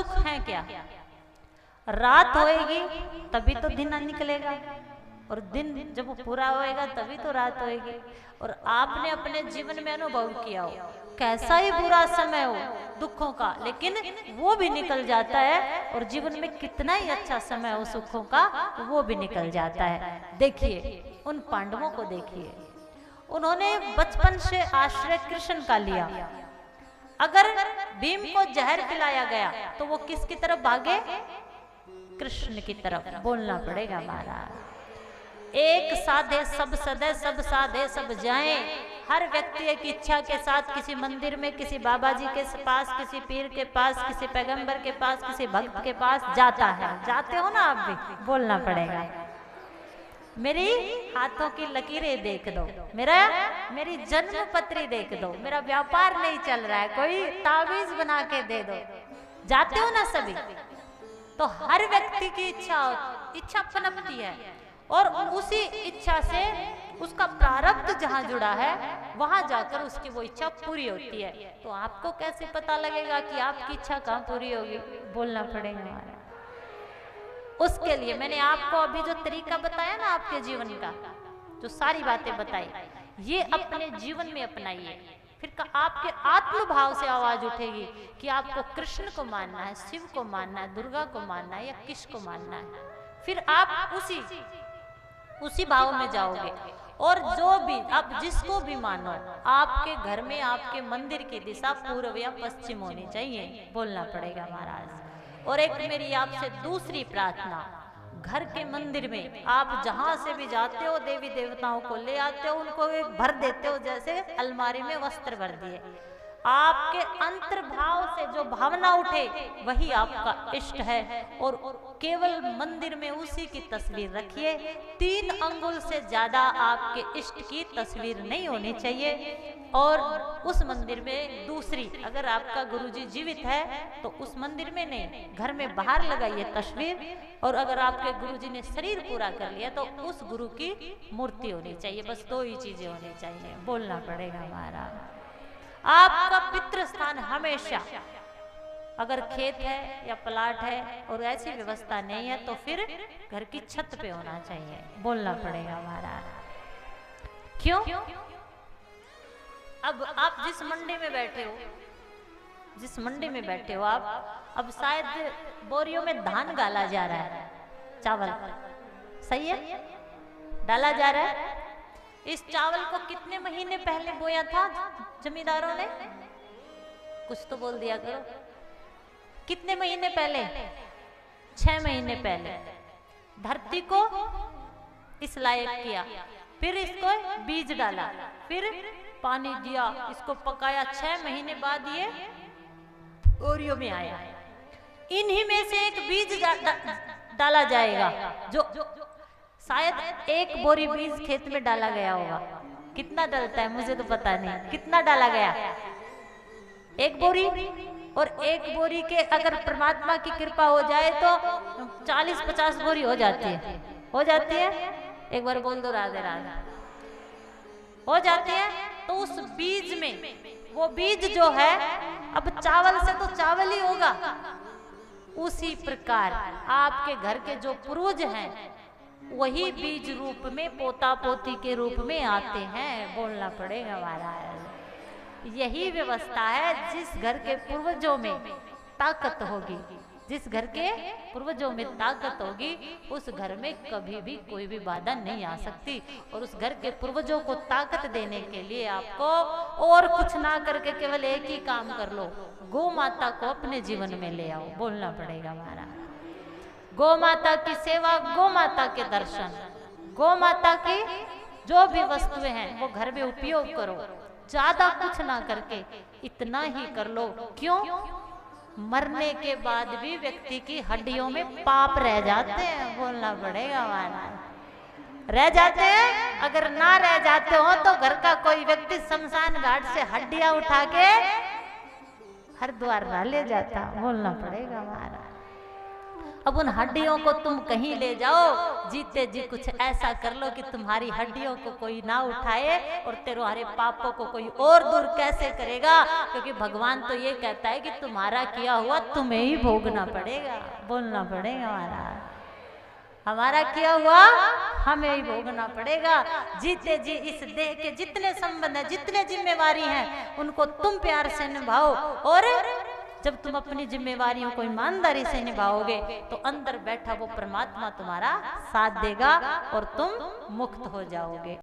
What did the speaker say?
सुख है क्या? रात होएगी तभी तो दिन निकलेगा, और दिन जब वो पूरा होएगा तभी तो रात होएगी। और आपने अपने जीवन में अनुभव किया हो, कैसा ही बुरा समय हो दुखों का, लेकिन वो भी निकल जाता है, और जीवन में कितना ही अच्छा समय हो सुखों का, वो भी निकल जाता है। देखिए उन पांडवों को देखिए, उन्होंने बचपन से आश्रय कृष्ण का लिया। अगर भीम को जहर पिलाया गया तो वो किसकी तरफ भागे? कृष्ण की तरफ। बोलना पड़ेगा महाराज। एक साधे सब सदे, सब साधे सब जाएं। हर व्यक्ति एक इच्छा के साथ किसी मंदिर में, किसी बाबा जी के पास, किसी पीर के पास, किसी पैगंबर के पास, किसी भक्त के पास जाता है। जाते हो ना आप भी? बोलना पड़ेगा। मेरी हाथों की लकीरें देख दो, मेरी जन्म पत्री देख दो, मेरा व्यापार नहीं चल रहा है, कोई तावीज बना के दे दो। जाते हो ना सभी? तो हर व्यक्ति की इच्छा पनपती है, और उसी इच्छा से उसका प्रारब्ध जहाँ जुड़ा है वहां जाकर उसकी वो इच्छा पूरी होती है। तो आपको कैसे पता लगेगा कि आपकी इच्छा कहाँ पूरी होगी? बोलना पड़ेगा हमारा। उसके लिए मैंने आपको अभी जो तरीका बताया ना आपके जीवन का, जो सारी बातें बताई, ये अपने जीवन में अपनाइए। फिर आपके आत्म भाव से आवाज उठेगी कि आपको कृष्ण को मानना है, शिव को मानना है, दुर्गा को मानना है, या किसको मानना है। फिर आप उसी भाव में जाओगे। और जो भी आप जिसको भी मानो, आपके घर में आपके मंदिर की दिशा पूर्व या पश्चिम होनी चाहिए। बोलना पड़ेगा महाराज। और एक मेरी आपसे दूसरी प्रार्थना, घर के मंदिर में आप जहां से भी जाते हो देवी देवताओं को ले आते हो, उनको एक भर देते हो, जैसे अलमारी में वस्त्र भर दिए। आपके अंतर्भाव से जो भावना उठे वही आपका इष्ट है। और केवल मंदिर में उसी की तस्वीर रखिए। 3 अंगुल से ज्यादा आपके इष्ट की तस्वीर नहीं होनी चाहिए। और उस मंदिर में दूसरी, अगर आपका गुरुजी जीवित है तो उस मंदिर में नहीं, घर में बाहर लगाइए तस्वीर। और अगर आपके गुरुजी ने शरीर पूरा कर लिया तो उस गुरु की मूर्ति होनी चाहिए। बस 2 ही चीजें होनी चाहिए। बोलना पड़ेगा हमारा। आपका पितृ स्थान हमेशा, अगर खेत है या प्लाट है और ऐसी व्यवस्था नहीं है तो फिर घर की छत पे होना चाहिए। बोलना पड़ेगा हमारा। क्यों? अब आप जिस मंडी में बैठे हो आप, अब शायद बोरियों में धान गाला जा रहा है, चावल, सही है, डाला जा रहा है। इस चावल को कितने महीने पहले बोया था जमींदारों ने? कुछ तो बोल दिया करो। कितने महीने पहले? 6 महीने पहले धरती को इस लायक किया, फिर इसको बीज डाला, फिर पानी दिया, इसको पकाया। 6 महीने बाद ये बोरियों में आया। इन्हीं में से एक बीज डाला जाएगा, जो शायद 1 बोरी बीज खेत में डाला गया होगा। कितना डलता है मुझे तो पता नहीं, कितना डाला गया? 1 बोरी। और 1 बोरी के अगर परमात्मा की कृपा हो जाए तो 40-50 बोरी हो जाती है। एक बार बोल दो राधे राधे। हो जाती है। तो उस बीज में, वो बीज जो है, अब चावल से तो चावल ही होगा। उसी प्रकार आपके घर के जो पूर्वज हैं वही बीज रूप में, पोता पोती के रूप में आते हैं। बोलना पड़ेगा महाराज। यही व्यवस्था है। जिस घर के पूर्वजों में ताकत होगी, जिस घर के पूर्वजों में ताकत होगी, उस घर में कभी भी कोई भी बाधा नहीं आ सकती। और उस घर के पूर्वजों को ताकत देने के लिए आपको और कुछ ना करके केवल एक ही काम कर लो, गौ माता को अपने जीवन में ले आओ। बोलना पड़ेगा महाराज। गौ माता की सेवा, गौ माता के दर्शन, गौ माता की जो भी वस्तुएं हैं वो घर में उपयोग करो। ज्यादा कुछ ना करके इतना ही कर लो। क्यों? मरने के बाद भी व्यक्ति की हड्डियों में पाप रह जाते हैं। बोलना पड़ेगा महाराज। रह जाते हैं। अगर ना रह जाते हो तो घर का कोई व्यक्ति शमशान घाट से हड्डियां उठा के हरिद्वार ना ले जाता। बोलना पड़ेगा महाराज। अब उन हड्डियों को तुम कहीं ले जाओ, जीते जी कुछ ऐसा कर लो कि तुम्हारी हड्डियों को कोई ना उठाए और तुम्हारे पापों को कोई और दूर कैसे करेगा, क्योंकि भगवान तो ये कहता है कि तुम्हारा किया हुआ तुम्हें ही भोगना पड़ेगा। बोलना पड़ेगा महाराज, हमारा किया हुआ हमें ही भोगना पड़ेगा। जीते जी इस देह के जितने संबंध है, जितने जिम्मेवारी हैं, उनको तुम प्यार से निभाओ। और जब तुम अपनी जिम्मेवारियों को ईमानदारी से निभाओगे तो अंदर बैठा वो परमात्मा तुम्हारा साथ देगा और तुम मुक्त हो जाओगे।